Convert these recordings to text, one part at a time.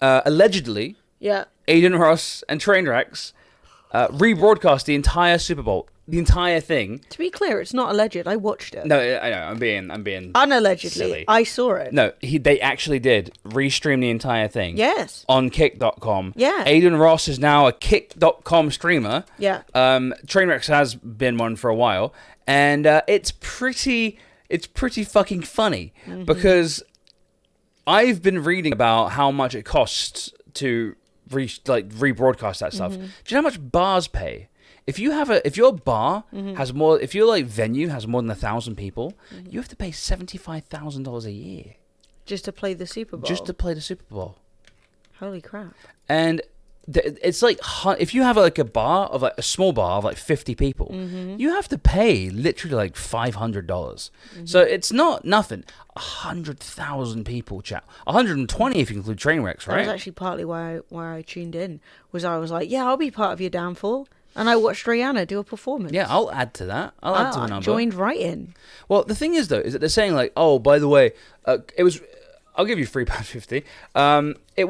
allegedly, Adin Ross and Trainwrecks rebroadcast the entire Super Bowl, the entire thing. To be clear, it's not alleged. I watched it. No, I know. I'm being unallegedly silly. I saw it. No, they actually did restream the entire thing. Yes. On Kick.com. Yeah. Adin Ross is now a Kick.com streamer. Yeah. Trainwrecks has been one for a while, and it's pretty fucking funny because I've been reading about how much it costs to rebroadcast that stuff. Do you know how much bars pay? If your bar has more, if your venue has more than 1,000 people, you have to pay $75,000 a year just to play the Super Bowl. Just to play the Super Bowl. Holy crap! And it's like if you have a bar of a small bar of 50 people, you have to pay literally $500. So it's not nothing. 100,000 people, chat. 120 if you include Trainwrecks, right? That was actually partly why I tuned in. I was like, yeah, I'll be part of your downfall. And I watched Rihanna do a performance. Yeah, I'll add to that. I'll add to the number. Joined right in. Well, the thing is, though, is that they're saying, oh, by the way, it was... I'll give you £3.50. It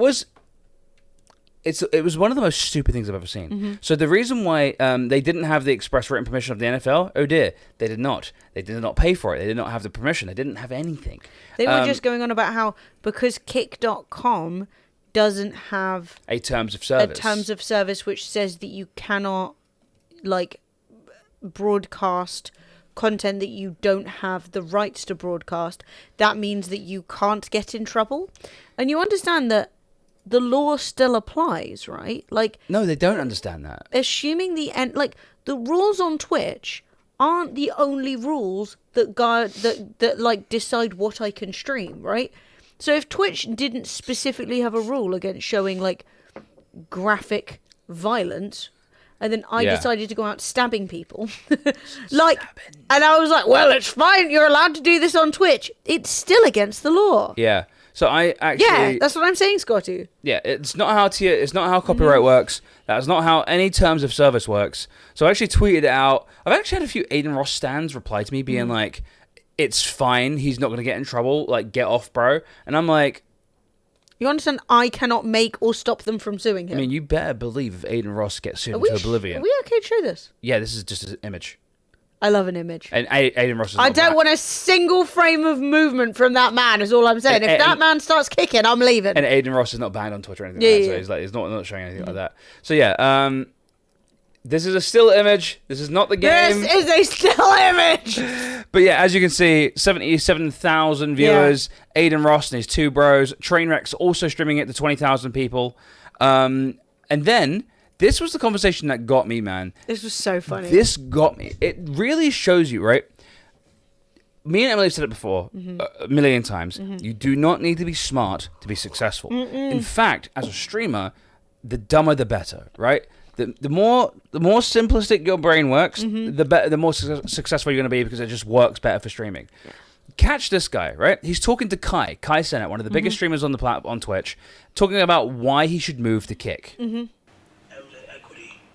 was one of the most stupid things I've ever seen. So the reason why they didn't have the express written permission of the NFL, oh dear, they did not. They did not pay for it. They did not have the permission. They didn't have anything. They were just going on about how, because Kick.com doesn't have a terms of service which says that you cannot broadcast content that you don't have the rights to broadcast. That means that you can't get in trouble. And you understand that the law still applies, right? No, they don't understand that. Assuming the rules on Twitch aren't the only rules that decide what I can stream, right? So if Twitch didn't specifically have a rule against showing graphic violence, and then I decided to go out stabbing people, and I was like, well, it's fine. You're allowed to do this on Twitch. It's still against the law. Yeah. So I actually... Yeah, that's what I'm saying, Scotty. Yeah, it's not how copyright works. That's not how any terms of service works. So I actually tweeted it out. I've actually had a few Adin Ross stans reply to me being like, it's fine. He's not going to get in trouble. Get off, bro. And I'm like... You understand I cannot make or stop them from suing him. I mean, you better believe if Adin Ross gets sued into oblivion. Are we okay to show this? Yeah, this is just an image. I love an image. And Adin Ross is I don't want a single frame of movement from that man, is all I'm saying. If that man starts kicking, I'm leaving. And Adin Ross is not banned on Twitter or anything like that. So he's not showing anything like that. So yeah, this is a still image. This is not the game. This is a still image. But yeah, as you can see, 77,000 viewers. Yeah. Adin Ross and his two bros. Trainwrecks also streaming it to 20,000 people. And then... This was the conversation that got me, man. This was so funny. This got me. It really shows you, right? Me and Emily have said it before a million times. You do not need to be smart to be successful. In fact, as a streamer, the dumber the better, right? The more simplistic your brain works, the more successful you're going to be because it just works better for streaming. Catch this guy, right? He's talking to Kai Cenat, one of the biggest streamers on on Twitch, talking about why he should move to Kick.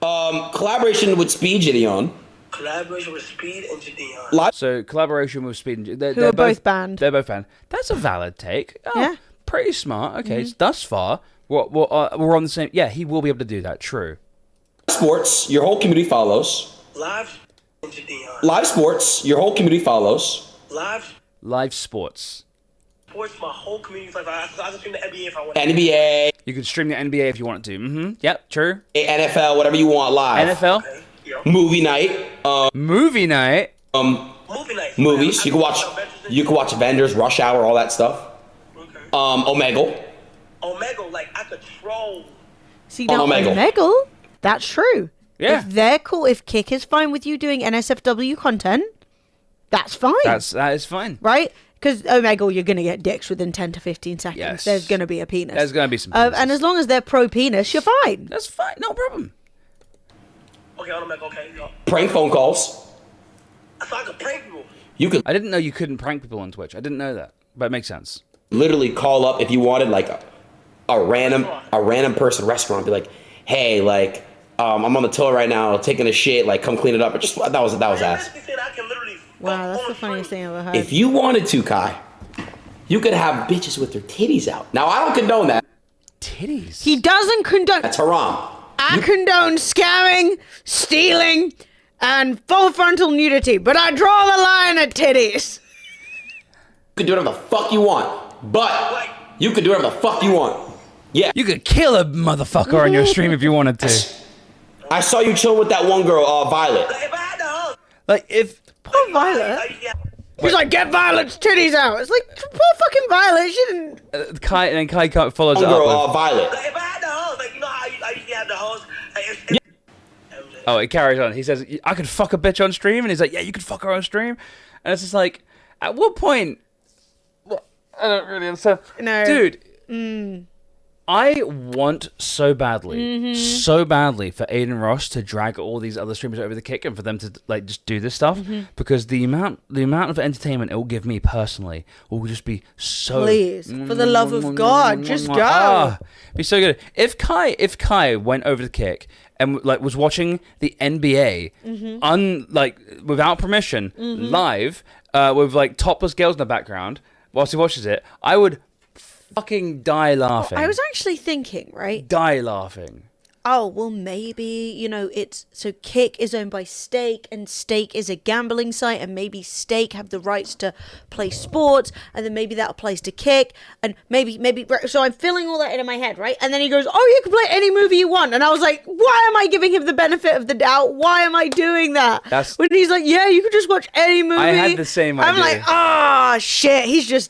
Collaboration with Speed Gideon. Collaboration with Speed and Gideon. So collaboration with Speed and they're both banned. They're both banned. That's a valid take. Oh, yeah. Pretty smart. Okay, so thus far, we're on the same... Yeah, he will be able to do that. True. Sports, your whole community follows. Live sports, your whole community follows. Live sports. Sports, my whole community. I can stream the NBA if I want. NBA. You could stream the NBA if you wanted to. Yep, true. NFL, whatever you want live. NFL. Okay. Yep. Movie night. Movie night. Movie night. Movies. You can watch Avengers, Rush Hour, all that stuff. Okay. Omegle. I could troll. See now, Omegle. That's true. Yeah. If they're cool, if Kick is fine with you doing NSFW content, that's fine. That is fine. Right? Because Omegle, you're going to get dicks within 10 to 15 seconds. Yes. There's going to be a penis. There's going to be some penises. And as long as they're pro-penis, you're fine. That's fine. No problem. Okay, on Omegle, okay. Yo. Prank phone calls. So I could prank people. I didn't know you couldn't prank people on Twitch. I didn't know that. But it makes sense. Literally call up if you wanted a random person restaurant. Be like, hey, I'm on the toilet right now, taking a shit. Come clean it up. That was ass. Wow, that's the funniest thing I've ever heard. If you wanted to, Kai, you could have bitches with their titties out. Now I don't condone that. titties. He doesn't condone. That's haram. I condone scamming, stealing, and full frontal nudity, but I draw the line at titties. You can do whatever the fuck you want, but you can do whatever the fuck you want. Yeah. You could kill a motherfucker on your stream if you wanted to. I saw you chilling with that one girl, Violet. Like, if... Poor Violet. He's like, get Violet's titties out. It's like, poor fucking Violet. She didn't... Kai follows it One girl, up with... Violet. Oh, it carries on. He says, I could fuck a bitch on stream. And he's like, yeah, you could fuck her on stream. And it's just like, at what point... Well, I don't really understand. No. Dude, I want so badly for Adin Ross to drag all these other streamers over the kick and for them to like just do this stuff because the amount of entertainment it will give me personally will just be so. Please, for the love of God, just go. Be so good. If Kai went over the kick and like was watching the NBA without permission live with like topless girls in the background whilst he watches it, I would fucking die laughing. I was actually thinking, right? Die laughing. Oh, well, maybe, it's... So Kick is owned by Stake, and Stake is a gambling site, and maybe Stake have the rights to play sports, and then maybe that applies to Kick, and maybe... So I'm filling all that in my head, right? And then he goes, oh, you can play any movie you want. And I was like, why am I giving him the benefit of the doubt? Why am I doing that? When he's like, yeah, you can just watch any movie. I had the same idea. I'm like, shit, he's just